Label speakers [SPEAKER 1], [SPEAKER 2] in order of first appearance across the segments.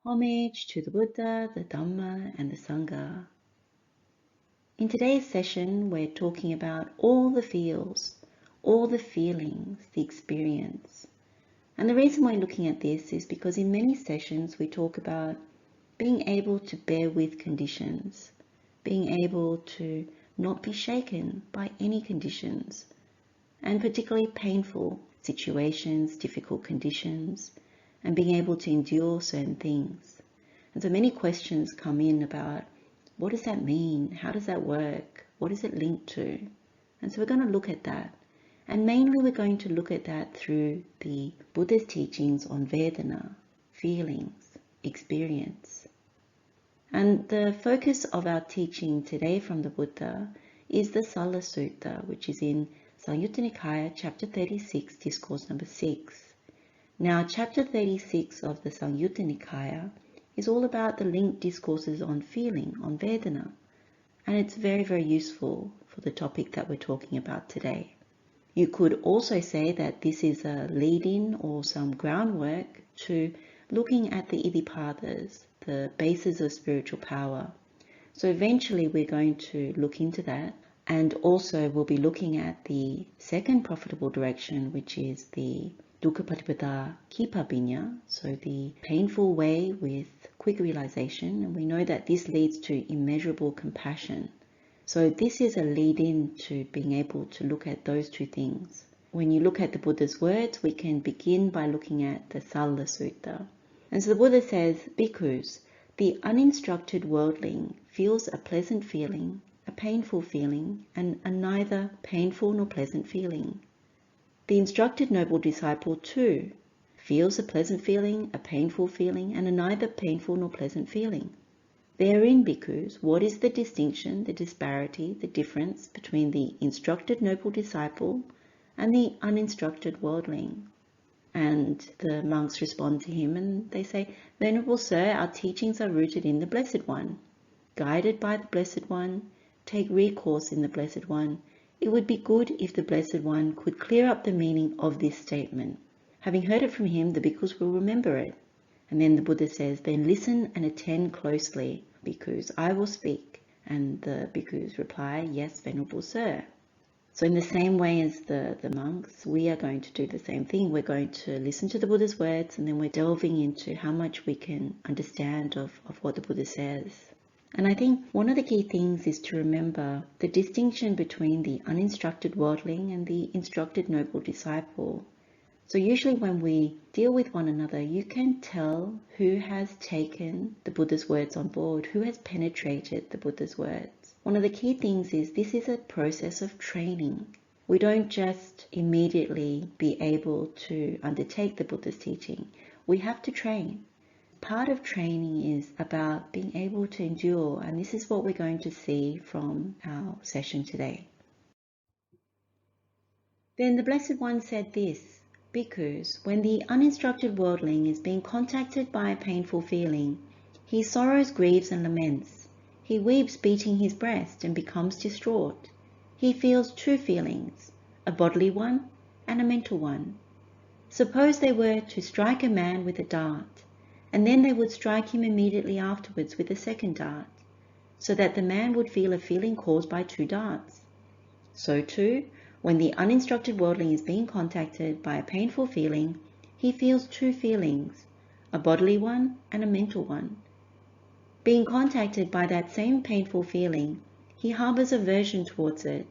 [SPEAKER 1] Homage to the Buddha, the Dhamma, and the Sangha. In today's session, we're talking about all the feels, all the feelings, the experience. And the reason we're looking at this is because in many sessions we talk about being able to bear with conditions, being able to not be shaken by any conditions, and particularly painful situations, difficult conditions, and being able to endure certain things. And so many questions come in about what does that mean? How does that work? What is it linked to? And so we're going to look at that. And mainly we're going to look at that through the Buddha's teachings on Vedana, feelings, experience. And the focus of our teaching today from the Buddha is the Salla Sutta, which is in Samyutta Nikaya, chapter 36, discourse number 6. Now, chapter 36 of the Samyutta Nikaya is all about the linked discourses on feeling, on Vedana, and it's very, very useful for the topic that we're talking about today. You could also say that this is a lead-in or some groundwork to looking at the Iddhipadas, the bases of spiritual power. So eventually we're going to look into that, and also we'll be looking at the second profitable direction, which is the dukkha patipada kippa vinya, so the painful way with quick realization, and we know that this leads to immeasurable compassion. So this is a lead-in to being able to look at those two things. When you look at the Buddha's words, we can begin by looking at the Salla Sutta. And so the Buddha says, Bhikkhus, the uninstructed worldling feels a pleasant feeling, a painful feeling, and a neither painful nor pleasant feeling. The instructed noble disciple too feels a pleasant feeling, a painful feeling, and a neither painful nor pleasant feeling. Therein, bhikkhus, what is the distinction, the disparity, the difference between the instructed noble disciple and the uninstructed worldling? And the monks respond to him and they say, Venerable Sir, our teachings are rooted in the Blessed One. Guided by the Blessed One, take recourse in the Blessed One. It would be good if the Blessed One could clear up the meaning of this statement. Having heard it from him, the bhikkhus will remember it. And then the Buddha says, then listen and attend closely, bhikkhus, I will speak. And the bhikkhus reply, yes, Venerable Sir. So in the same way as the monks, we are going to do the same thing. We're going to listen to the Buddha's words, and then we're delving into how much we can understand of what the Buddha says. And I think one of the key things is to remember the distinction between the uninstructed worldling and the instructed noble disciple. So usually when we deal with one another, you can tell who has taken the Buddha's words on board, who has penetrated the Buddha's words. One of the key things is this is a process of training. We don't just immediately be able to undertake the Buddha's teaching. We have to train. Part of training is about being able to endure, and this is what we're going to see from our session today. Then the Blessed One said this, Bhikkhus, when the uninstructed worldling is being contacted by a painful feeling, he sorrows, grieves, and laments. He weeps, beating his breast, and becomes distraught. He feels two feelings, a bodily one and a mental one. Suppose they were to strike a man with a dart, and then they would strike him immediately afterwards with a second dart, so that the man would feel a feeling caused by two darts. So too, when the uninstructed worldling is being contacted by a painful feeling, he feels two feelings, a bodily one and a mental one. Being contacted by that same painful feeling, he harbors aversion towards it.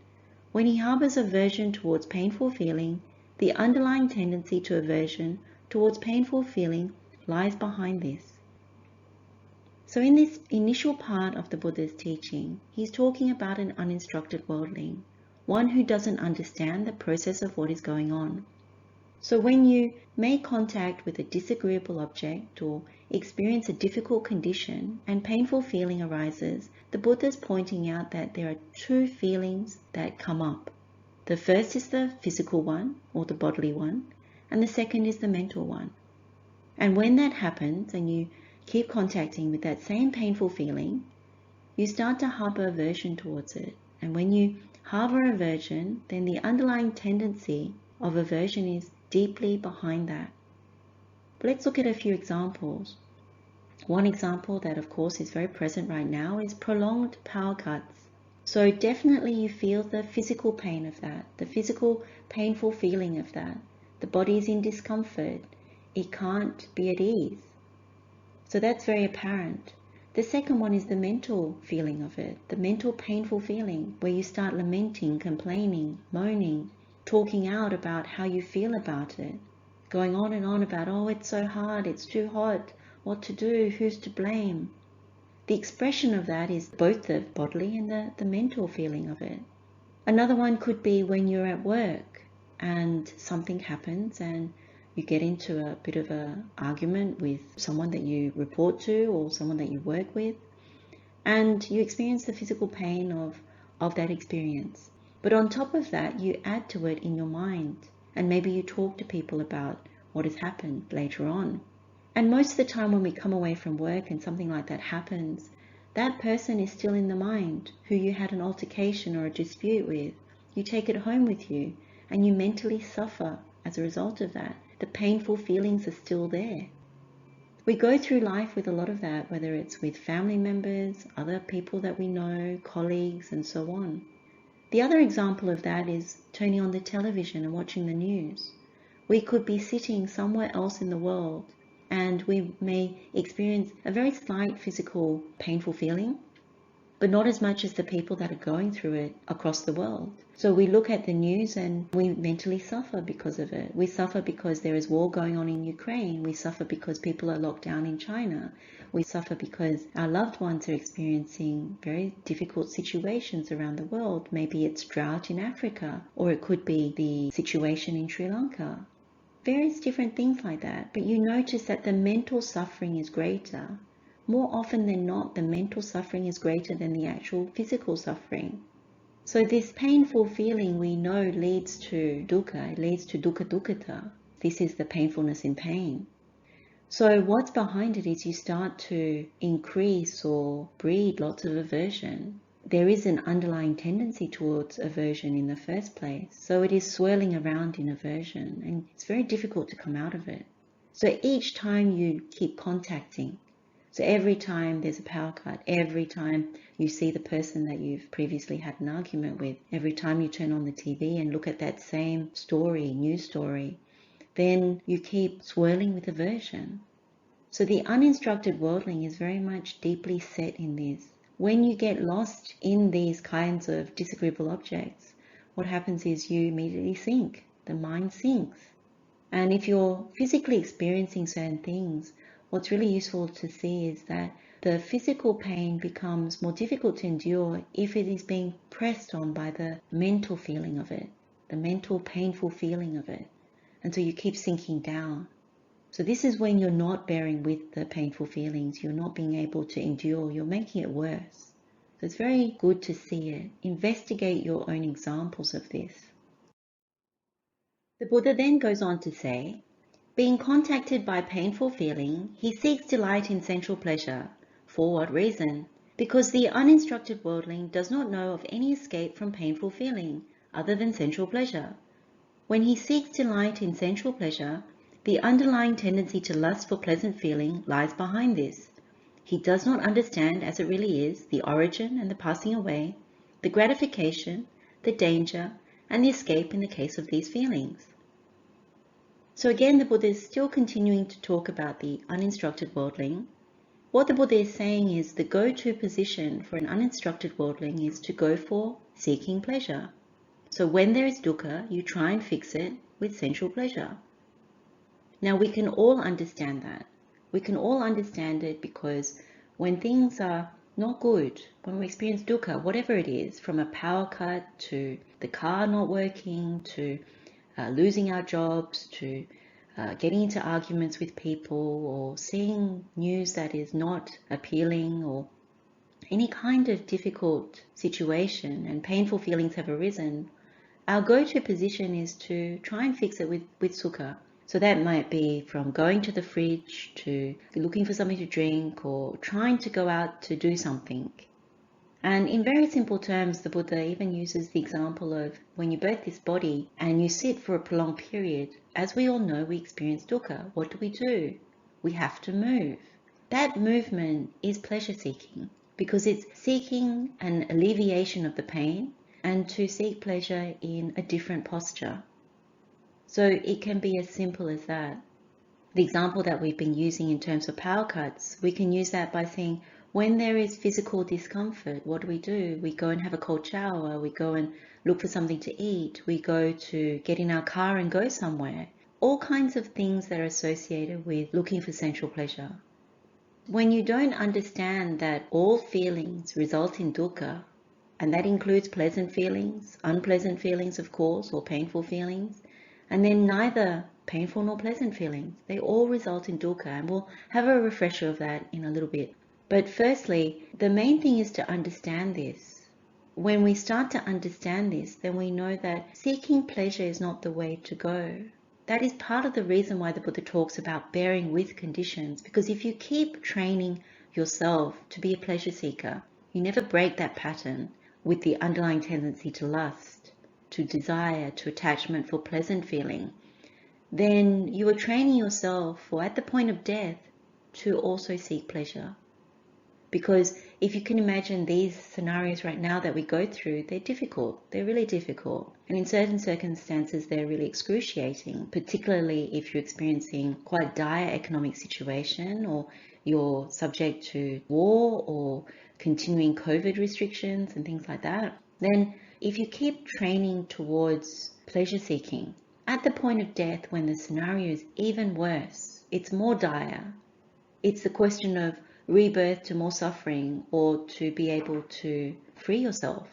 [SPEAKER 1] When he harbors aversion towards painful feeling, the underlying tendency to aversion towards painful feeling lies behind this. So in this initial part of the Buddha's teaching, he's talking about an uninstructed worldling, one who doesn't understand the process of what is going on. So when you make contact with a disagreeable object or experience a difficult condition and painful feeling arises, the Buddha is pointing out that there are two feelings that come up. The first is the physical one or the bodily one, and the second is the mental one. And when that happens and you keep contacting with that same painful feeling, you start to harbor aversion towards it. And when you harbor aversion, then the underlying tendency of aversion is deeply behind that. But let's look at a few examples. One example that of course is very present right now is prolonged power cuts. So definitely you feel the physical pain of that, the physical painful feeling of that. The body is in discomfort. It can't be at ease. So that's very apparent. The second one is the mental feeling of it, the mental painful feeling where you start lamenting, complaining, moaning, talking out about how you feel about it, going on and on about, oh, it's so hard, it's too hot, what to do, who's to blame. The expression of that is both the bodily and the mental feeling of it. Another one could be when you're at work and something happens and you get into a bit of an argument with someone that you report to or someone that you work with, and you experience the physical pain of that experience. But on top of that, you add to it in your mind, and maybe you talk to people about what has happened later on. And most of the time when we come away from work and something like that happens, that person is still in the mind who you had an altercation or a dispute with. You take it home with you and you mentally suffer as a result of that. The painful feelings are still there. We go through life with a lot of that, whether it's with family members, other people that we know, colleagues, and so on. The other example of that is turning on the television and watching the news. We could be sitting somewhere else in the world and we may experience a very slight physical painful feeling, but not as much as the people that are going through it across the world. So we look at the news and we mentally suffer because of it. We suffer because there is war going on in Ukraine. We suffer because people are locked down in China. We suffer because our loved ones are experiencing very difficult situations around the world. Maybe it's drought in Africa, or it could be the situation in Sri Lanka. Various different things like that. But you notice that the mental suffering is greater. More often than not, the mental suffering is greater than the actual physical suffering. So this painful feeling we know leads to dukkha, it leads to dukkha dukkhata. This is the painfulness in pain. So what's behind it is you start to increase or breed lots of aversion. There is an underlying tendency towards aversion in the first place. So it is swirling around in aversion and it's very difficult to come out of it. So each time you keep contacting, so every time there's a power cut, every time you see the person that you've previously had an argument with, every time you turn on the TV and look at that same story, news story, then you keep swirling with aversion. So the uninstructed worldling is very much deeply set in this. When you get lost in these kinds of disagreeable objects, what happens is you immediately sink. The mind sinks. And if you're physically experiencing certain things, what's really useful to see is that the physical pain becomes more difficult to endure if it is being pressed on by the mental feeling of it, the mental painful feeling of it. And so you keep sinking down. So this is when you're not bearing with the painful feelings, you're not being able to endure, you're making it worse. So it's very good to see it. Investigate your own examples of this. The Buddha then goes on to say, being contacted by painful feeling, he seeks delight in sensual pleasure. For what reason? Because the uninstructed worldling does not know of any escape from painful feeling other than sensual pleasure. When he seeks delight in sensual pleasure, the underlying tendency to lust for pleasant feeling lies behind this. He does not understand as it really is the origin and the passing away, the gratification, the danger, and the escape in the case of these feelings. So again, the Buddha is still continuing to talk about the uninstructed worldling. What the Buddha is saying is the go-to position for an uninstructed worldling is to go for seeking pleasure. So when there is dukkha, you try and fix it with sensual pleasure. Now we can all understand that. We can all understand it because when things are not good, when we experience dukkha, whatever it is, from a power cut to the car not working, to losing our jobs, to getting into arguments with people, or seeing news that is not appealing, or any kind of difficult situation and painful feelings have arisen, our go-to position is to try and fix it with sukha. So that might be from going to the fridge to looking for something to drink or trying to go out to do something. And in very simple terms, the Buddha even uses the example of when you birth this body and you sit for a prolonged period, as we all know, we experience dukkha. What do? We have to move. that movement is pleasure seeking, because it's seeking an alleviation of the pain and to seek pleasure in a different posture. So it can be as simple as that. The example that we've been using in terms of power cuts, we can use that by saying, when there is physical discomfort, what do? We go and have a cold shower, we go and look for something to eat, we go to get in our car and go somewhere. All kinds of things that are associated with looking for sensual pleasure. When you don't understand that all feelings result in dukkha, and that includes pleasant feelings, unpleasant feelings, of course, or painful feelings, and then neither painful nor pleasant feelings, they all result in dukkha, and we'll have a refresher of that in a little bit. But firstly, the main thing is to understand this. When we start to understand this, then we know that seeking pleasure is not the way to go. That is part of the reason why the Buddha talks about bearing with conditions, because if you keep training yourself to be a pleasure seeker, you never break that pattern with the underlying tendency to lust, to desire, to attachment for pleasant feeling, then you are training yourself for, at the point of death, to also seek pleasure. Because if you can imagine these scenarios right now that we go through, they're difficult. They're really difficult. And in certain circumstances, they're really excruciating, particularly if you're experiencing quite dire economic situation, or you're subject to war or continuing COVID restrictions and things like that. Then if you keep training towards pleasure seeking, at the point of death, when the scenario is even worse, it's more dire. It's the question of rebirth to more suffering, or to be able to free yourself.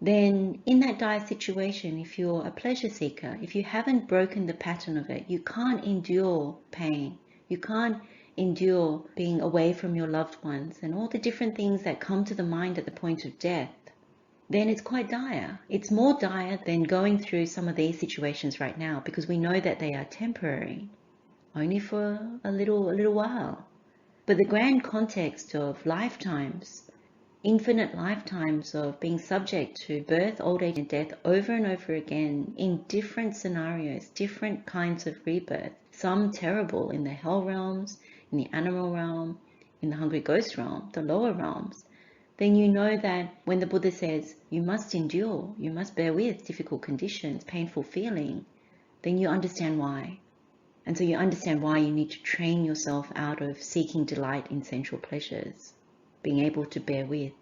[SPEAKER 1] Then in that dire situation, if you're a pleasure seeker, if you haven't broken the pattern of it, you can't endure pain. You can't endure being away from your loved ones and all the different things that come to the mind at the point of death. Then it's quite dire. It's more dire than going through some of these situations right now, because we know that they are temporary, only for a little while. But the grand context of lifetimes, infinite lifetimes of being subject to birth, old age, and death over and over again in different scenarios, different kinds of rebirth, some terrible in the hell realms, in the animal realm, in the hungry ghost realm, the lower realms, then you know that when the Buddha says you must endure, you must bear with difficult conditions, painful feeling, then you understand why. And so you understand why you need to train yourself out of seeking delight in sensual pleasures, being able to bear with,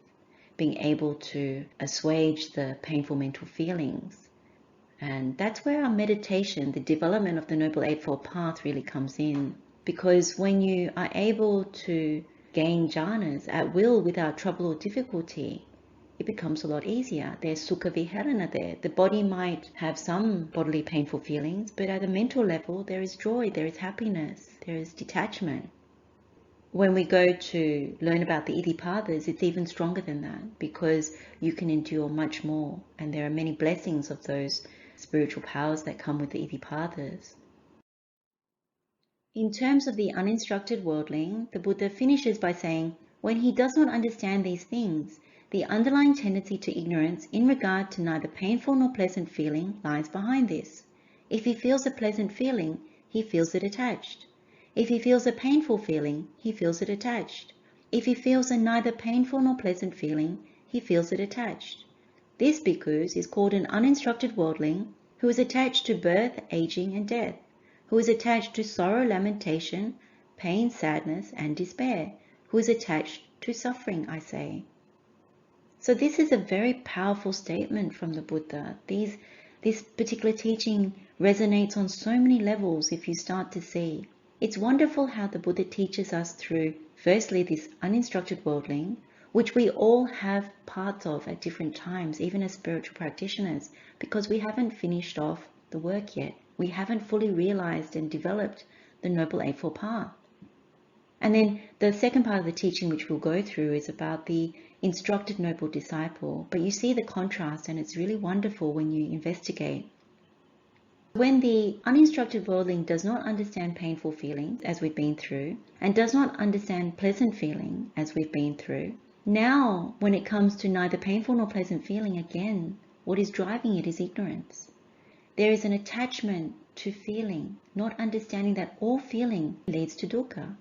[SPEAKER 1] being able to assuage the painful mental feelings. And that's where our meditation, the development of the Noble Eightfold Path, really comes in. Because when you are able to gain jhanas at will without trouble or difficulty, it becomes a lot easier. There's sukha viharana there. The body might have some bodily painful feelings, but at a mental level, there is joy, there is happiness, there is detachment. When we go to learn about the iddhipadas, it's even stronger than that, because you can endure much more. And there are many blessings of those spiritual powers that come with the iddhipadas. In terms of the uninstructed worldling, the Buddha finishes by saying, when he does not understand these things, the underlying tendency to ignorance in regard to neither painful nor pleasant feeling lies behind this. If he feels a pleasant feeling, he feels it attached. If he feels a painful feeling, he feels it attached. If he feels a neither painful nor pleasant feeling, he feels it attached. This bhikkhus is called an uninstructed worldling, who is attached to birth, aging, and death, who is attached to sorrow, lamentation, pain, sadness, and despair, who is attached to suffering, I say. So this is a very powerful statement from the Buddha. This particular teaching resonates on so many levels if you start to see. It's wonderful how the Buddha teaches us through, firstly, this uninstructed worldling, which we all have parts of at different times, even as spiritual practitioners, because we haven't finished off the work yet. We haven't fully realized and developed the Noble Eightfold Path. And then the second part of the teaching, which we'll go through, is about the instructed noble disciple. But you see the contrast, and it's really wonderful when you investigate. When the uninstructed worldling does not understand painful feelings, as we've been through, and does not understand pleasant feeling, as we've been through, now when it comes to neither painful nor pleasant feeling, again, what is driving it is ignorance. There is an attachment to feeling, not understanding that all feeling leads to dukkha.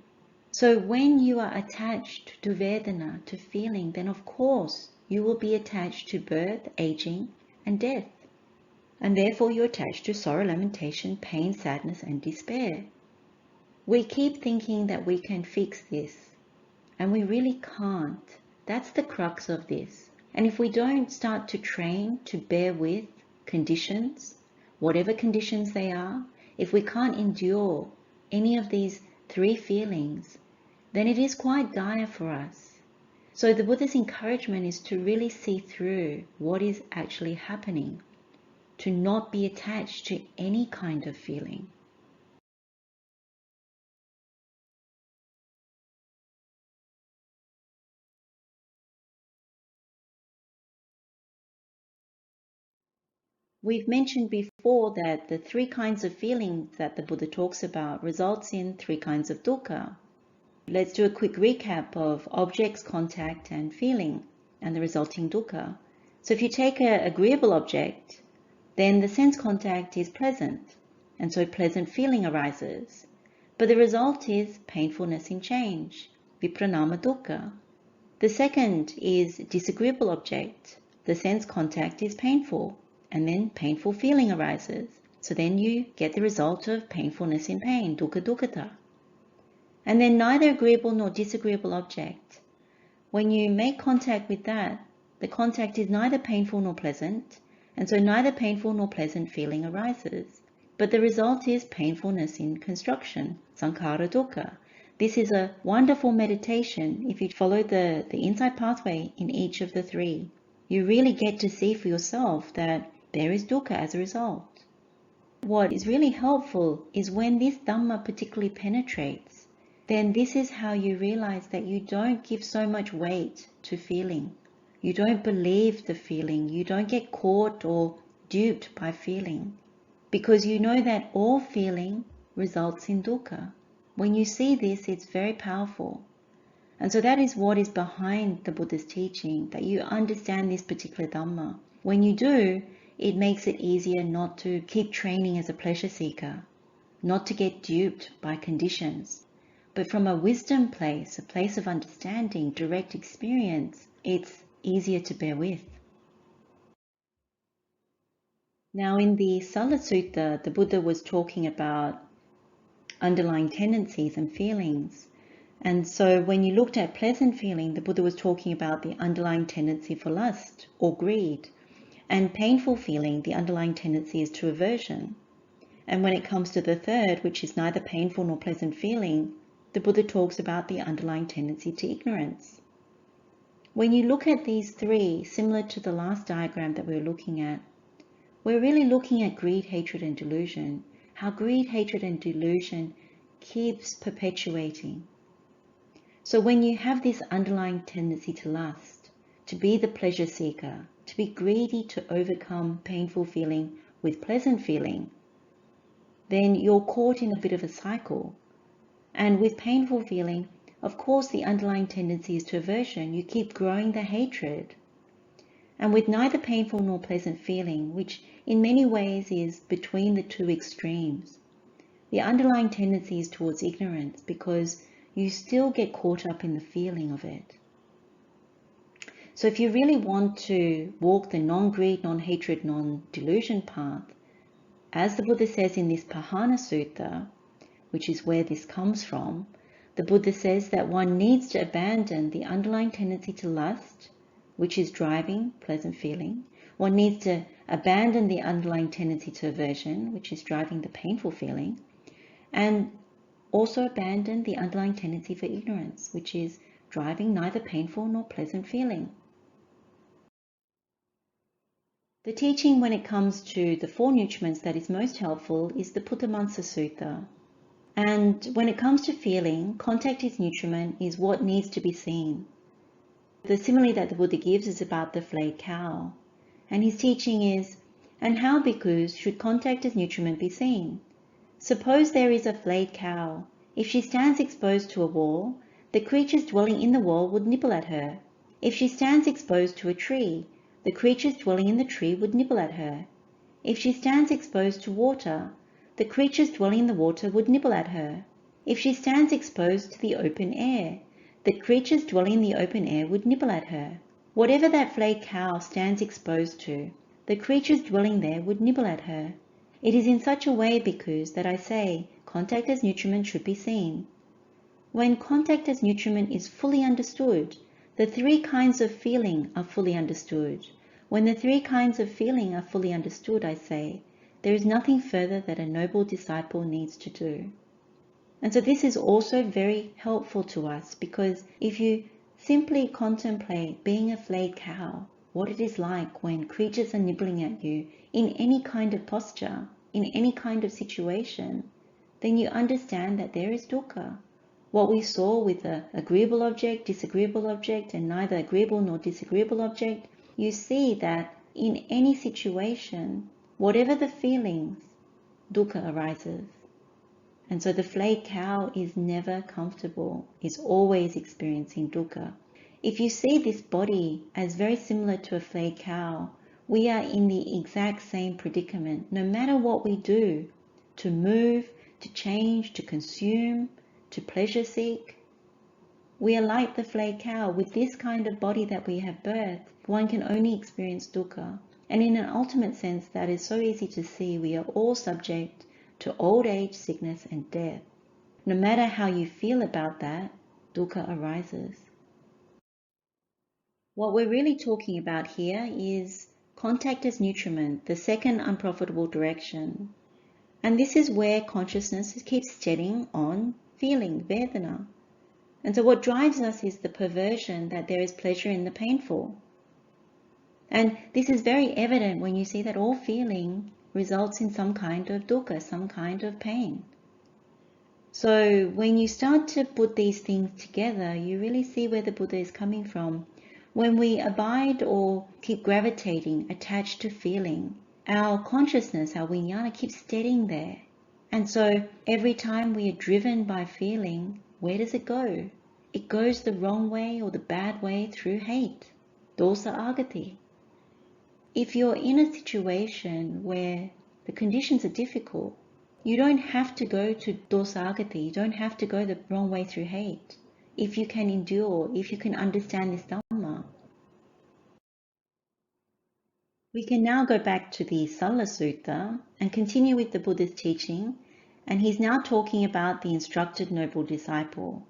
[SPEAKER 1] So when you are attached to Vedana, to feeling, then of course you will be attached to birth, aging, and death. And therefore you're attached to sorrow, lamentation, pain, sadness, and despair. We keep thinking that we can fix this, and we really can't. That's the crux of this. And if we don't start to train to bear with conditions, whatever conditions they are, if we can't endure any of these three feelings, then it is quite dire for us. So the Buddha's encouragement is to really see through what is actually happening, to not be attached to any kind of feeling. We've mentioned before that the three kinds of feelings that the Buddha talks about results in three kinds of dukkha. Let's do a quick recap of objects, contact, and feeling, and the resulting dukkha. So if you take an agreeable object, then the sense contact is pleasant, and so pleasant feeling arises. But the result is painfulness in change, vipranama dukkha. The second is disagreeable object. The sense contact is painful, and then painful feeling arises. So then you get the result of painfulness in pain, dukkha dukkhata. And then neither agreeable nor disagreeable object. When you make contact with that, the contact is neither painful nor pleasant, and so neither painful nor pleasant feeling arises. But the result is painfulness in construction, sankhara dukkha. This is a wonderful meditation if you follow the insight pathway in each of the three. You really get to see for yourself that there is dukkha as a result. What is really helpful is when this Dhamma particularly penetrates, then this is how you realize that you don't give so much weight to feeling. You don't believe the feeling. You don't get caught or duped by feeling. Because you know that all feeling results in dukkha. When you see this, it's very powerful. And so that is what is behind the Buddha's teaching, that you understand this particular Dhamma. When you do, it makes it easier not to keep training as a pleasure seeker, not to get duped by conditions. But from a wisdom place, a place of understanding, direct experience, it's easier to bear with. Now in the Salla Sutta, the Buddha was talking about underlying tendencies and feelings. And so when you looked at pleasant feeling, the Buddha was talking about the underlying tendency for lust or greed. And painful feeling, the underlying tendency is to aversion. And when it comes to the third, which is neither painful nor pleasant feeling, the Buddha talks about the underlying tendency to ignorance. When you look at these three, similar to the last diagram that we were looking at, we're really looking at greed, hatred, and delusion. How greed, hatred, and delusion keeps perpetuating. So when you have this underlying tendency to lust, to be the pleasure seeker, to be greedy to overcome painful feeling with pleasant feeling, then you're caught in a bit of a cycle. And with painful feeling, of course, the underlying tendency is to aversion. You keep growing the hatred. And with neither painful nor pleasant feeling, which in many ways is between the two extremes, the underlying tendency is towards ignorance because you still get caught up in the feeling of it. So if you really want to walk the non-greed, non-hatred, non-delusion path, as the Buddha says in this Pahana Sutta, which is where this comes from, the Buddha says that one needs to abandon the underlying tendency to lust, which is driving pleasant feeling. One needs to abandon the underlying tendency to aversion, which is driving the painful feeling, and also abandon the underlying tendency for ignorance, which is driving neither painful nor pleasant feeling. The teaching when it comes to the four nutriments that is most helpful is the Puttamansa Sutta. And when it comes to feeling, contact is nutriment is what needs to be seen. The simile that the Buddha gives is about the flayed cow. And his teaching is, and how bhikkhus should contact as nutriment be seen? Suppose there is a flayed cow. If she stands exposed to a wall, the creatures dwelling in the wall would nibble at her. If she stands exposed to a tree, the creatures dwelling in the tree would nibble at her. If she stands exposed to water, the creatures dwelling in the water would nibble at her. If she stands exposed to the open air, the creatures dwelling in the open air would nibble at her. Whatever that flayed cow stands exposed to, the creatures dwelling there would nibble at her. It is in such a way because that I say contact as nutriment should be seen. When contact as nutriment is fully understood, the three kinds of feeling are fully understood. When the three kinds of feeling are fully understood, I say, there is nothing further that a noble disciple needs to do. And so this is also very helpful to us, because if you simply contemplate being a flayed cow, what it is like when creatures are nibbling at you in any kind of posture, in any kind of situation, then you understand that there is dukkha. What we saw with the agreeable object, disagreeable object, and neither agreeable nor disagreeable object, you see that in any situation, whatever the feelings, dukkha arises. And so the flayed cow is never comfortable, is always experiencing dukkha. If you see this body as very similar to a flayed cow, we are in the exact same predicament. No matter what we do, to move, to change, to consume, to pleasure seek, we are like the flayed cow. With this kind of body that we have birthed, one can only experience dukkha. And in an ultimate sense, that is so easy to see. We are all subject to old age, sickness, and death. No matter how you feel about that, dukkha arises. What we're really talking about here is contact as nutriment, the second unprofitable direction. And this is where consciousness keeps steadying on feeling, Vedana. And so what drives us is the perversion that there is pleasure in the painful. And this is very evident when you see that all feeling results in some kind of dukkha, some kind of pain. So when you start to put these things together, you really see where the Buddha is coming from. When we abide or keep gravitating, attached to feeling, our consciousness, our vijnana keeps steadying there. And so every time we are driven by feeling, where does it go? It goes the wrong way or the bad way through hate, dosa agati. If you're in a situation where the conditions are difficult, you don't have to go to dosa agati, you don't have to go the wrong way through hate. If you can endure, if you can understand this Dhamma. We can now go back to the Salla Sutta and continue with the Buddha's teaching, and he's now talking about the instructed noble disciple.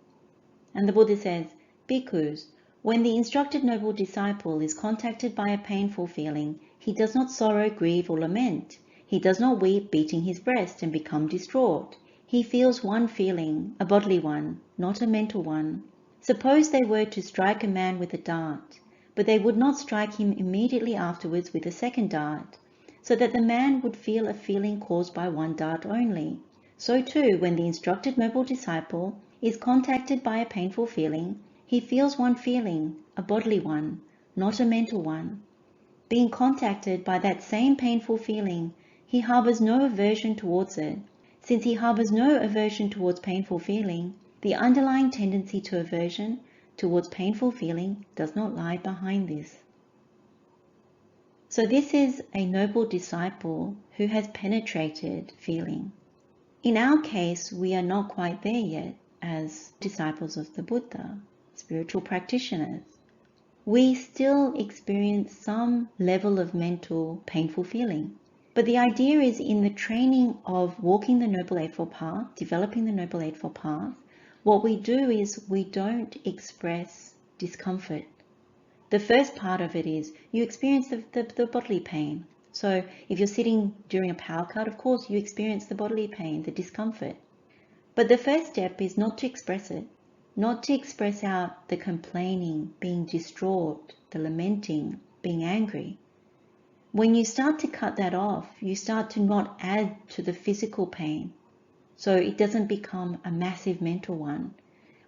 [SPEAKER 1] And the Buddha says, Bhikkhus, when the instructed noble disciple is contacted by a painful feeling, he does not sorrow, grieve, or lament. He does not weep, beating his breast, and become distraught. He feels one feeling, a bodily one, not a mental one. Suppose they were to strike a man with a dart, but they would not strike him immediately afterwards with a second dart, so that the man would feel a feeling caused by one dart only. So too, when the instructed noble disciple is contacted by a painful feeling, he feels one feeling, a bodily one, not a mental one. Being contacted by that same painful feeling, he harbors no aversion towards it. Since he harbors no aversion towards painful feeling, the underlying tendency to aversion towards painful feeling does not lie behind this. So this is a noble disciple who has penetrated feeling. In our case, we are not quite there yet as disciples of the Buddha, spiritual practitioners. We still experience some level of mental painful feeling. But the idea is in the training of walking the Noble Eightfold Path, developing the Noble Eightfold Path, what we do is we don't express discomfort. The first part of it is you experience the bodily pain. So if you're sitting during a power cut, of course you experience the bodily pain, the discomfort. But the first step is not to express it, not to express out the complaining, being distraught, the lamenting, being angry. When you start to cut that off, you start to not add to the physical pain, so it doesn't become a massive mental one.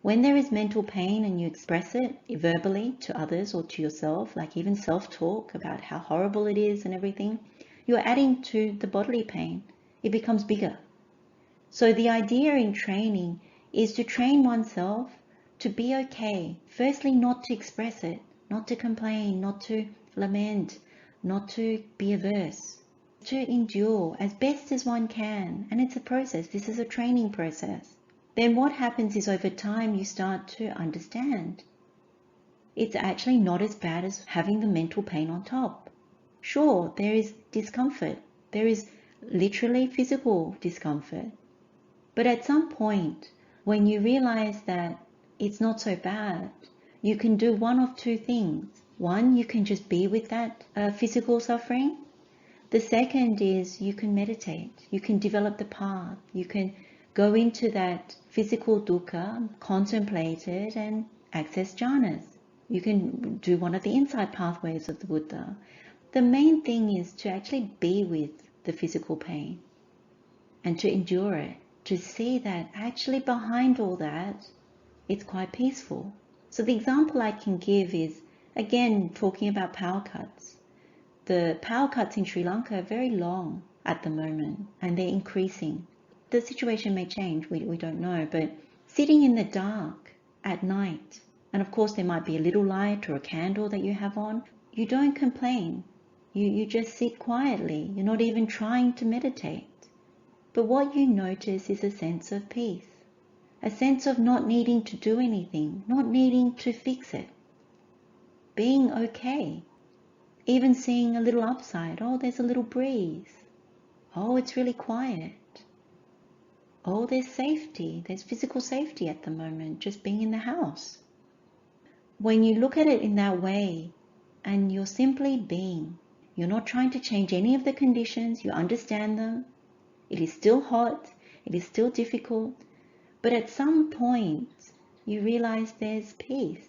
[SPEAKER 1] When there is mental pain and you express it verbally to others or to yourself, like even self-talk about how horrible it is and everything, you're adding to the bodily pain. It becomes bigger. So the idea in training is to train oneself to be okay. Firstly, not to express it, not to complain, not to lament, not to be averse, to endure as best as one can. And it's a process. This is a training process. then what happens is over time you start to understand it's actually not as bad as having the mental pain on top. Sure, there is discomfort. There is literally physical discomfort. But at some point, when you realize that it's not so bad, you can do one of two things. One, you can just be with that physical suffering. The second is you can meditate. You can develop the path. You can go into that physical dukkha, contemplate it, and access jhanas. You can do one of the insight pathways of the Buddha. The main thing is to actually be with the physical pain and to endure it, to see that actually behind all that, it's quite peaceful. So the example I can give is, again, talking about power cuts. The power cuts in Sri Lanka are very long at the moment, and they're increasing. The situation may change, we don't know, but sitting in the dark at night, and of course there might be a little light or a candle that you have on, you don't complain. You just sit quietly. You're not even trying to meditate. But what you notice is a sense of peace, a sense of not needing to do anything, not needing to fix it, being okay. Even seeing a little upside. Oh, there's a little breeze. Oh, it's really quiet. Oh, there's safety. There's physical safety at the moment, just being in the house. When you look at it in that way, and you're simply being, you're not trying to change any of the conditions, you understand them. It is still hot, it is still difficult, but at some point, you realize there's peace,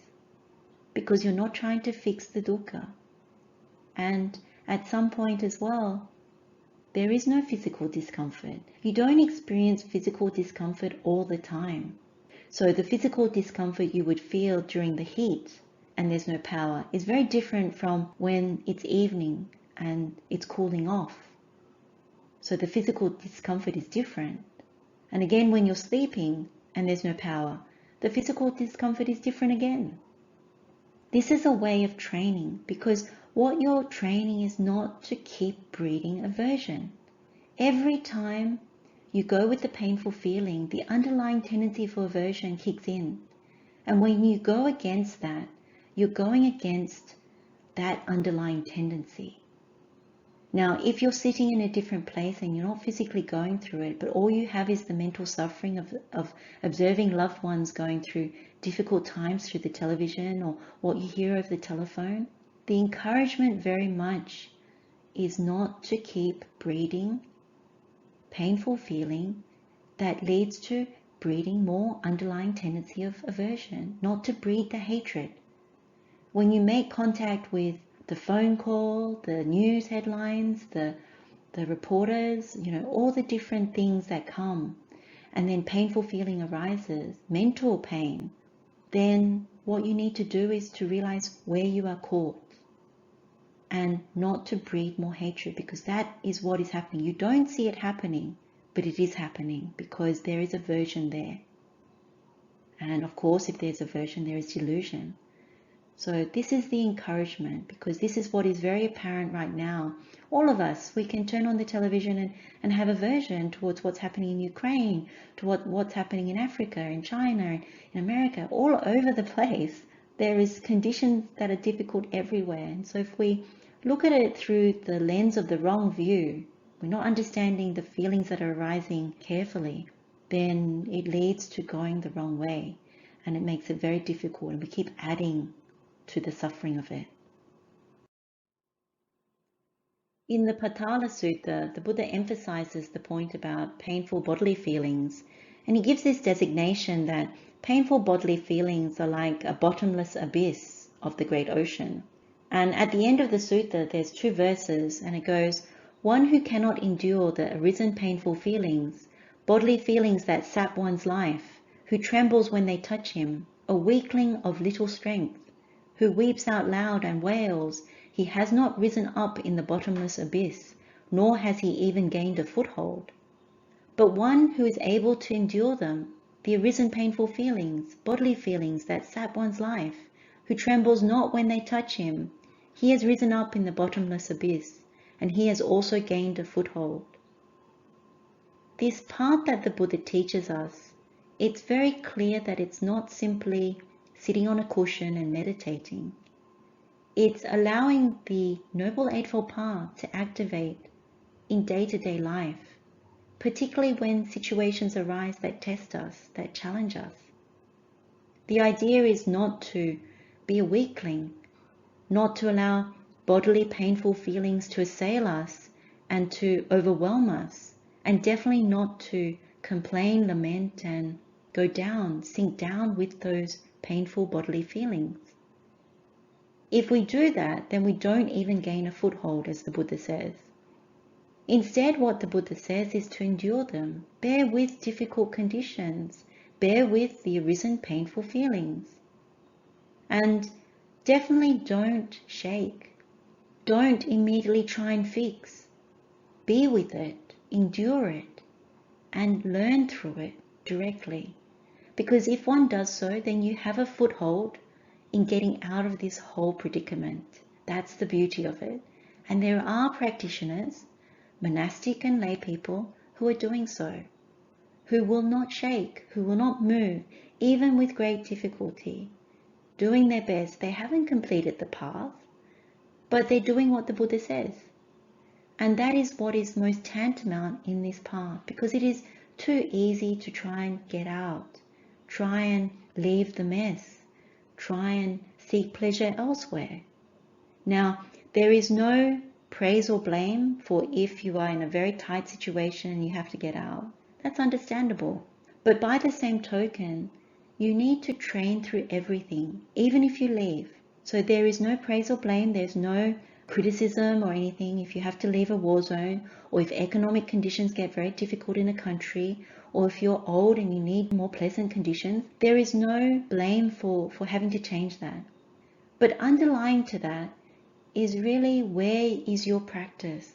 [SPEAKER 1] because you're not trying to fix the dukkha. And at some point as well, there is no physical discomfort. You don't experience physical discomfort all the time. So the physical discomfort you would feel during the heat and there's no power is very different from when it's evening and it's cooling off. So the physical discomfort is different. And again, when you're sleeping and there's no power, the physical discomfort is different again. This is a way of training, because what you're training is not to keep breeding aversion. Every time you go with the painful feeling, the underlying tendency for aversion kicks in. And when you go against that, you're going against that underlying tendency. Now, if you're sitting in a different place and you're not physically going through it, but all you have is the mental suffering of observing loved ones going through difficult times through the television or what you hear over the telephone, the encouragement very much is not to keep breeding painful feeling that leads to breeding more underlying tendency of aversion, not to breed the hatred. When you make contact with the phone call, the news headlines, the reporters, all the different things that come, and then painful feeling arises, mental pain, then what you need to do is to realize where you are caught and not to breed more hatred, because that is what is happening. You don't see it happening, but it is happening because there is aversion there. And of course, if there's aversion, there is delusion. So this is the encouragement, because this is what is very apparent right now. All of us, we can turn on the television and have aversion towards what's happening in Ukraine, to what's happening in Africa, in China, in America, all over the place. There is conditions that are difficult everywhere. And so if we look at it through the lens of the wrong view, we're not understanding the feelings that are arising carefully, then it leads to going the wrong way. And it makes it very difficult, and we keep adding to the suffering of it. In the Patala Sutta, the Buddha emphasizes the point about painful bodily feelings, and he gives this designation that painful bodily feelings are like a bottomless abyss of the great ocean. And at the end of the sutta, there's 2 verses, and it goes, "One who cannot endure the arisen painful feelings, bodily feelings that sap one's life, who trembles when they touch him, a weakling of little strength, who weeps out loud and wails, he has not risen up in the bottomless abyss, nor has he even gained a foothold. But one who is able to endure them, the arisen painful feelings, bodily feelings that sap one's life, who trembles not when they touch him, he has risen up in the bottomless abyss, and he has also gained a foothold." This path that the Buddha teaches us it's very clear that it's not simply sitting on a cushion and meditating. It's allowing the Noble Eightfold Path to activate in day-to-day life, particularly when situations arise that test us, that challenge us. The idea is not to be a weakling, not to allow bodily painful feelings to assail us and to overwhelm us, and definitely not to complain, lament, and go down, sink down with those painful bodily feelings. If we do that, then we don't even gain a foothold, as the Buddha says. Instead, what the Buddha says is to endure them, bear with difficult conditions, bear with the arisen painful feelings. And definitely don't shake. Don't immediately try and fix. Be with it, endure it, and learn through it directly. Because if one does so, then you have a foothold in getting out of this whole predicament. That's the beauty of it. And there are practitioners, monastic and lay people, who are doing so, who will not shake, who will not move, even with great difficulty, doing their best. They haven't completed the path, but they're doing what the Buddha says. And that is what is most tantamount in this path, because it is too easy to try and get out, try and leave the mess, try and seek pleasure elsewhere. Now, there is no praise or blame for if you are in a very tight situation and you have to get out. That's understandable. But by the same token, you need to train through everything, even if you leave. So there is no praise or blame, there's no criticism or anything if you have to leave a war zone, or if economic conditions get very difficult in a country, or if you're old and you need more pleasant conditions. There is no blame for having to change that. But underlying to that is really, where is your practice?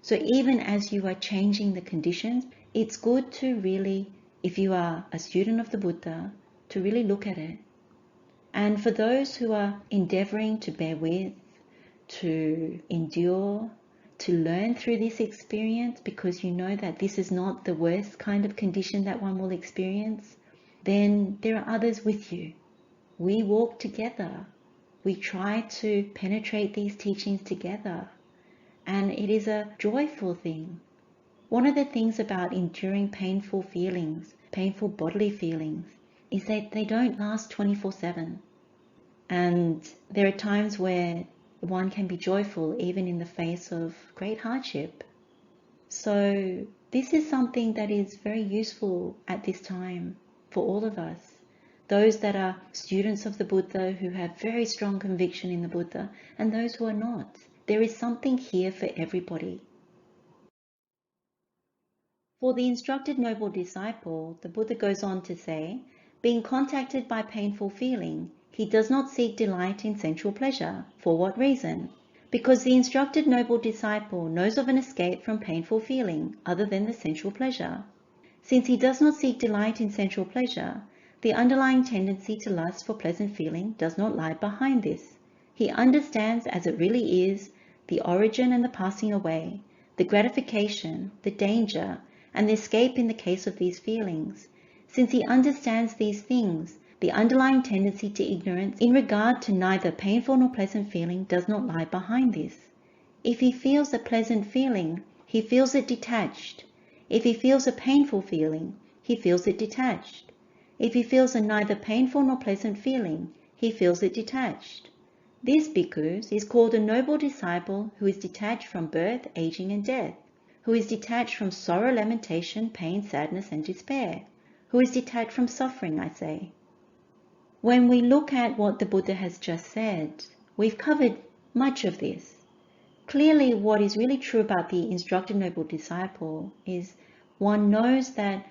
[SPEAKER 1] So even as you are changing the conditions, it's good to really, if you are a student of the Buddha, to really look at it. And for those who are endeavoring to bear with, to endure, to learn through this experience, because you know that this is not the worst kind of condition that one will experience, then there are others with you. We walk together. We try to penetrate these teachings together, and it is a joyful thing. One of the things about enduring painful feelings, painful bodily feelings, is that they don't last 24/7. And there are times where one can be joyful even in the face of great hardship. So this is something that is very useful at this time for all of us. Those that are students of the Buddha, who have very strong conviction in the Buddha, and those who are not. There is something here for everybody. For the instructed noble disciple, the Buddha goes on to say, being contacted by painful feeling, he does not seek delight in sensual pleasure. For what reason? Because the instructed noble disciple knows of an escape from painful feeling other than the sensual pleasure. Since he does not seek delight in sensual pleasure, the underlying tendency to lust for pleasant feeling does not lie behind this. He understands as it really is the origin and the passing away, the gratification, the danger, and the escape in the case of these feelings. Since he understands these things, the underlying tendency to ignorance in regard to neither painful nor pleasant feeling does not lie behind this. If he feels a pleasant feeling, he feels it detached. If he feels a painful feeling, he feels it detached. If he feels a neither painful nor pleasant feeling, he feels it detached. This bhikkhus is called a noble disciple who is detached from birth, aging, and death, who is detached from sorrow, lamentation, pain, sadness, and despair, who is detached from suffering, I say. When we look at what the Buddha has just said, we've covered much of this. Clearly, what is really true about the instructed noble disciple is one knows that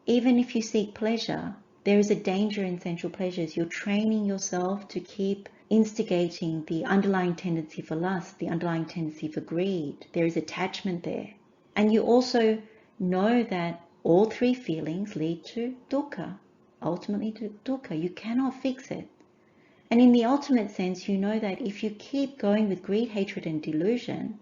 [SPEAKER 1] even if you seek pleasure, there is a danger in sensual pleasures. You're training yourself to keep instigating the underlying tendency for lust, the underlying tendency for greed. There is attachment there. And you also know that all three feelings lead to dukkha, ultimately to dukkha. You cannot fix it. And in the ultimate sense, you know that if you keep going with greed, hatred, and delusion,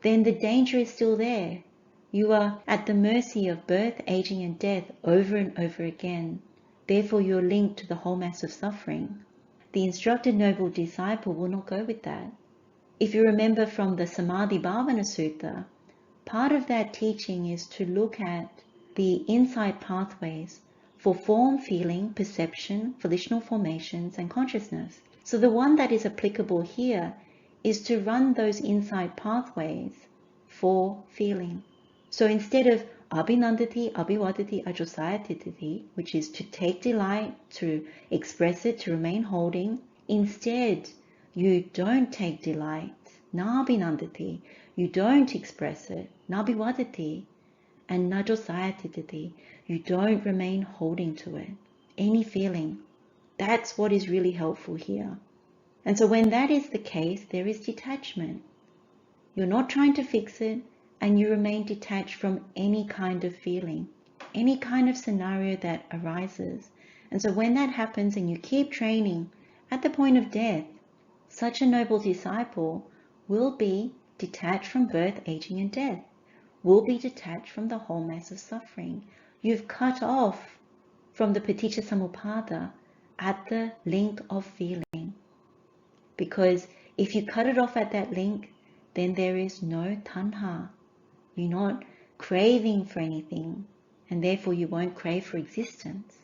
[SPEAKER 1] then the danger is still there. You are at the mercy of birth, aging, and death over and over again. Therefore, you're linked to the whole mass of suffering. The instructed noble disciple will not go with that. If you remember from the Samadhi Bhavana Sutta, part of that teaching is to look at the insight pathways for form, feeling, perception, volitional formations, and consciousness. So the one that is applicable here is to run those insight pathways for feeling. So instead of abhinandati, abhivadati, ajosayatitati, which is to take delight, to express it, to remain holding, instead you don't take delight, na abhinandati, you don't express it, na abhivadati, and na ajosayatitati, you don't remain holding to it, any feeling. That's what is really helpful here. And so when that is the case, there is detachment. You're not trying to fix it, and you remain detached from any kind of feeling, any kind of scenario that arises. And so when that happens and you keep training, at the point of death, such a noble disciple will be detached from birth, aging, and death, will be detached from the whole mass of suffering. You've cut off from the paticca samuppada at the link of feeling. Because if you cut it off at that link, then there is no tanha. You're not craving for anything, and therefore you won't crave for existence.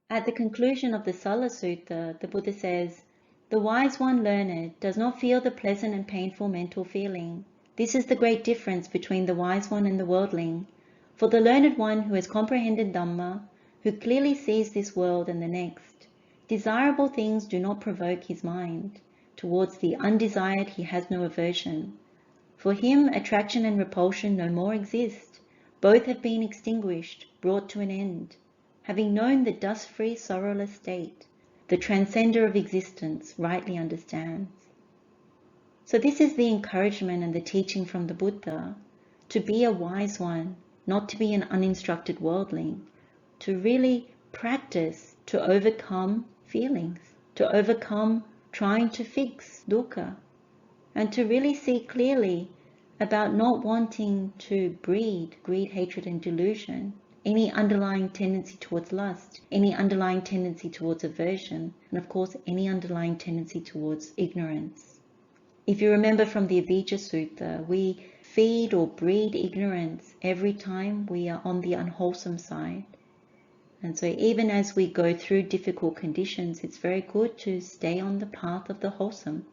[SPEAKER 1] At the conclusion of the Salla Sutta, the Buddha says, "The wise one learned does not feel the pleasant and painful mental feeling. This is the great difference between the wise one and the worldling. For the learned one who has comprehended Dhamma, who clearly sees this world and the next, desirable things do not provoke his mind. Towards the undesired he has no aversion. For him, attraction and repulsion no more exist. Both have been extinguished, brought to an end. Having known the dust-free, sorrowless state, the transcender of existence rightly understands." So this is the encouragement and the teaching from the Buddha, to be a wise one, not to be an uninstructed worldling, to really practice to overcome feelings, to overcome trying to fix dukkha, and to really see clearly about not wanting to breed greed, hatred, and delusion, any underlying tendency towards lust, any underlying tendency towards aversion, and of course any underlying tendency towards ignorance. If you remember from the Avijja Sutta, we feed or breed ignorance every time we are on the unwholesome side. And so even as we go through difficult conditions, it's very good to stay on the path of the wholesome.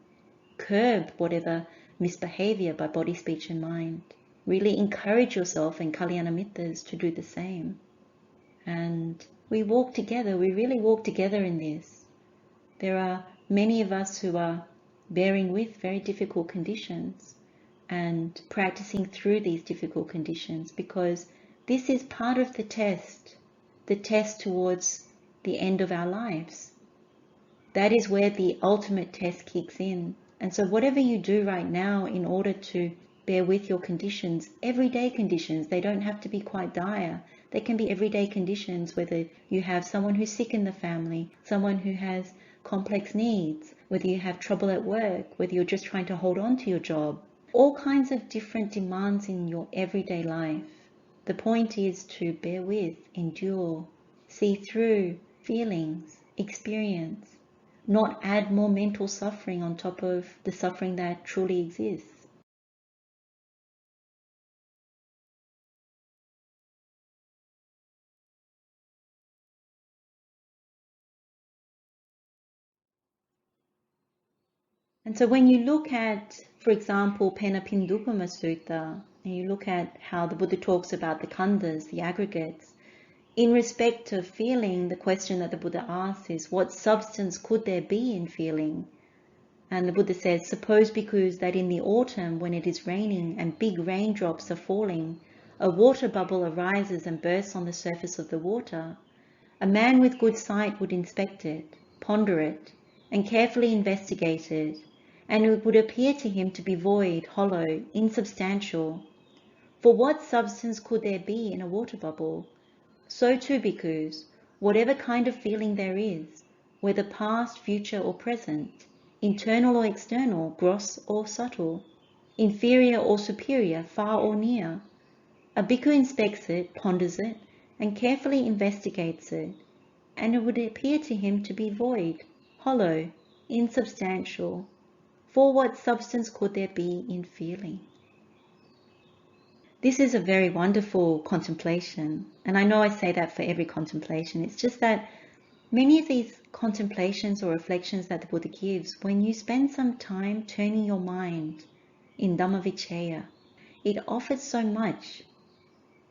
[SPEAKER 1] Curb whatever misbehavior by body, speech, and mind. Really encourage yourself and Kalyana Mittas to do the same. And we walk together, we really walk together in this. There are many of us who are bearing with very difficult conditions and practicing through these difficult conditions, because this is part of the test towards the end of our lives. That is where the ultimate test kicks in. And so whatever you do right now in order to bear with your conditions, everyday conditions, they don't have to be quite dire. They can be everyday conditions, whether you have someone who's sick in the family, someone who has complex needs, whether you have trouble at work, whether you're just trying to hold on to your job, all kinds of different demands in your everyday life. The point is to bear with, endure, see through feelings, experience, not add more mental suffering on top of the suffering that truly exists. And so when you look at, for example, Penapindupama Sutta, and you look at how the Buddha talks about the khandhas, the aggregates, in respect of feeling, the question that the Buddha asks is, what substance could there be in feeling? And the Buddha says, suppose because that in the autumn, when it is raining and big raindrops are falling, a water bubble arises and bursts on the surface of the water. A man with good sight would inspect it, ponder it, and carefully investigate it, and it would appear to him to be void, hollow, insubstantial. For what substance could there be in a water bubble? So too, bhikkhus, whatever kind of feeling there is, whether past, future, or present, internal or external, gross or subtle, inferior or superior, far or near. A bhikkhu inspects it, ponders it, and carefully investigates it, and it would appear to him to be void, hollow, insubstantial. For what substance could there be in feeling? This is a very wonderful contemplation, and I know I say that for every contemplation. It's just that many of these contemplations or reflections that the Buddha gives, when you spend some time turning your mind in Dhammavicaya, it offers so much.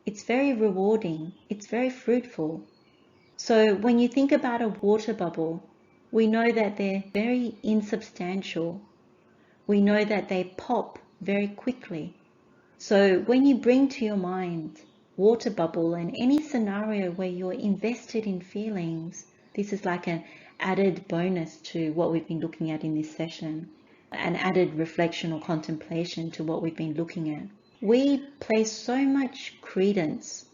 [SPEAKER 1] It's very rewarding, it's very fruitful. So when you think about a water bubble, we know that they're very insubstantial. We know that they pop very quickly. So when you bring to your mind water bubble and any scenario where you're invested in feelings, this is like an added bonus to what we've been looking at in this session, an added reflection or contemplation to what we've been looking at. We place so much credence,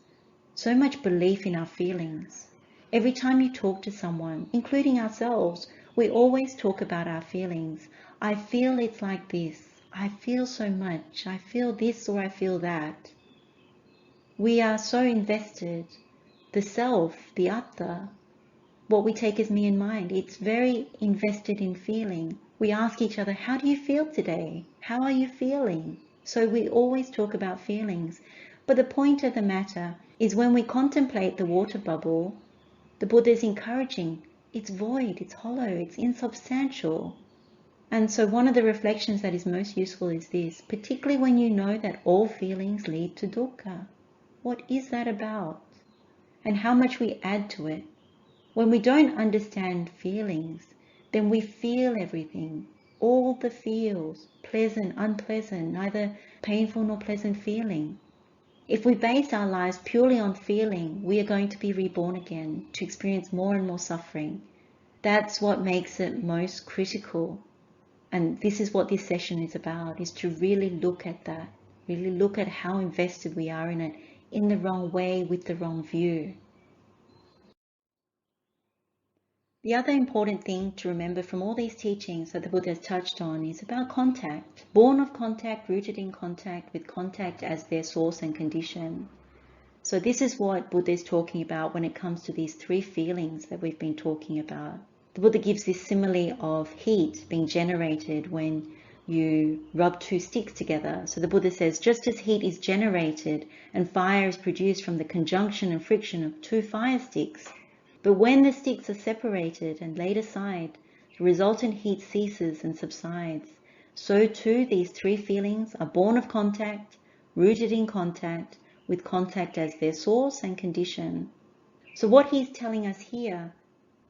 [SPEAKER 1] so much belief in our feelings. Every time you talk to someone, including ourselves, we always talk about our feelings. I feel it's like this. I feel so much. I feel this or I feel that. We are so invested. The self, the atta, what we take as me and mind, it's very invested in feeling. We ask each other, how do you feel today? How are you feeling? So we always talk about feelings. But the point of the matter is when we contemplate the water bubble, the Buddha is encouraging, it's void, it's hollow, it's insubstantial. And so one of the reflections that is most useful is this, particularly when you know that all feelings lead to dukkha. What is that about? And how much we add to it. When we don't understand feelings, then we feel everything, all the feels, pleasant, unpleasant, neither painful nor pleasant feeling. If we base our lives purely on feeling, we are going to be reborn again, to experience more and more suffering. That's what makes it most critical. And this is what this session is about, is to really look at that, really look at how invested we are in it, in the wrong way, with the wrong view. The other important thing to remember from all these teachings that the Buddha has touched on is about contact. Born of contact, rooted in contact, with contact as their source and condition. So this is what Buddha is talking about when it comes to these three feelings that we've been talking about. The Buddha gives this simile of heat being generated when you rub two sticks together. So the Buddha says, just as heat is generated and fire is produced from the conjunction and friction of two fire sticks, but when the sticks are separated and laid aside, the resultant heat ceases and subsides. So too these three feelings are born of contact, rooted in contact, with contact as their source and condition. So what he's telling us here,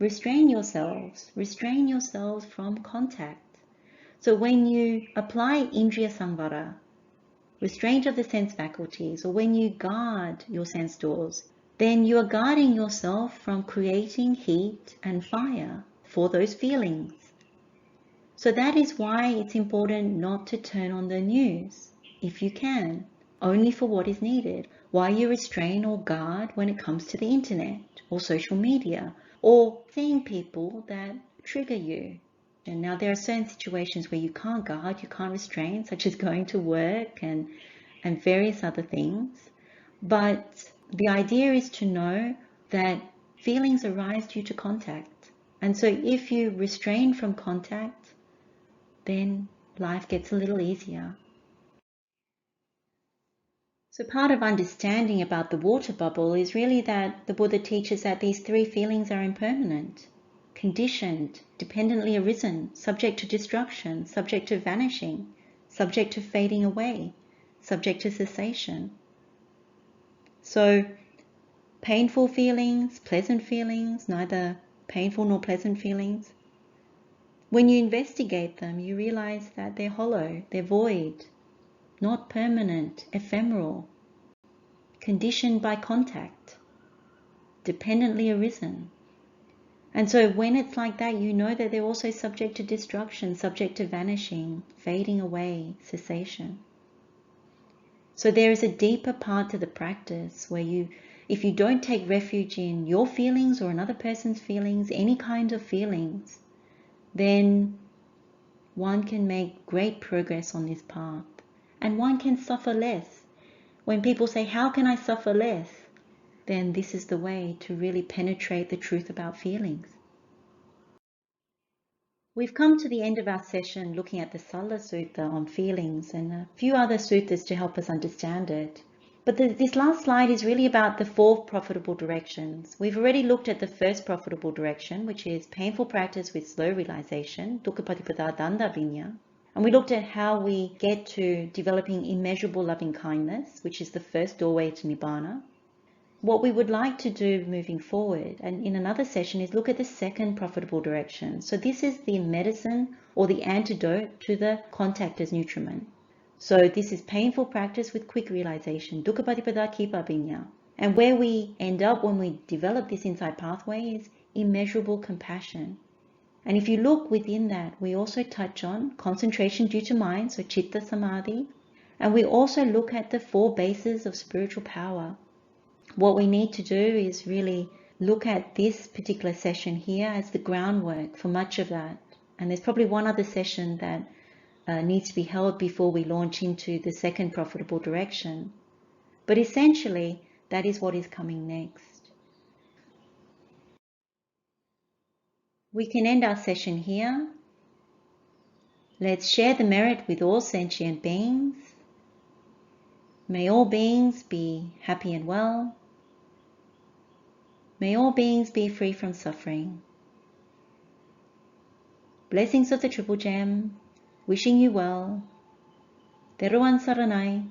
[SPEAKER 1] restrain yourselves from contact. So when you apply indriya samvara, restraint of the sense faculties, or when you guard your sense doors, then you are guarding yourself from creating heat and fire for those feelings. So that is why it's important not to turn on the news, if you can, only for what is needed, why you restrain or guard when it comes to the internet or social media, or seeing people that trigger you. And now there are certain situations where you can't guard, you can't restrain, such as going to work and various other things. But the idea is to know that feelings arise due to contact. And so if you restrain from contact, then life gets a little easier. So part of understanding about the water bubble is really that the Buddha teaches that these three feelings are impermanent, conditioned, dependently arisen, subject to destruction, subject to vanishing, subject to fading away, subject to cessation. So painful feelings, pleasant feelings, neither painful nor pleasant feelings. When you investigate them, you realize that they're hollow, they're void, not permanent, ephemeral, conditioned by contact, dependently arisen. And so when it's like that, you know that they're also subject to destruction, subject to vanishing, fading away, cessation. So there is a deeper part to the practice where if you don't take refuge in your feelings or another person's feelings, any kind of feelings, then one can make great progress on this path. and one can suffer less. When people say, how can I suffer less? Then this is the way to really penetrate the truth about feelings. We've come to the end of our session looking at the Salla Sutta on feelings and a few other suttas to help us understand it. But this last slide is really about the 4 profitable directions. We've already looked at the first profitable direction, which is painful practice with slow realization, dukkha patipada danda vinya. And we looked at how we get to developing immeasurable loving kindness, which is the first doorway to nibbana. What we would like to do moving forward, and in another session, is look at the second profitable direction. So this is the medicine or the antidote to the contact as nutriment. So this is painful practice with quick realization, dukkha patipada kipa vinya. And where we end up when we develop this insight pathway is immeasurable compassion. And if you look within that, we also touch on concentration due to mind, so citta samadhi. And we also look at the 4 bases of spiritual power. What we need to do is really look at this particular session here as the groundwork for much of that. And there's probably one other session that needs to be held before we launch into the second profitable direction. But essentially, that is what is coming next. We can end our session here. Let's share the merit with all sentient beings. May all beings be happy and well. May all beings be free from suffering. Blessings of the Triple Gem. Wishing you well. Teruan Saranai.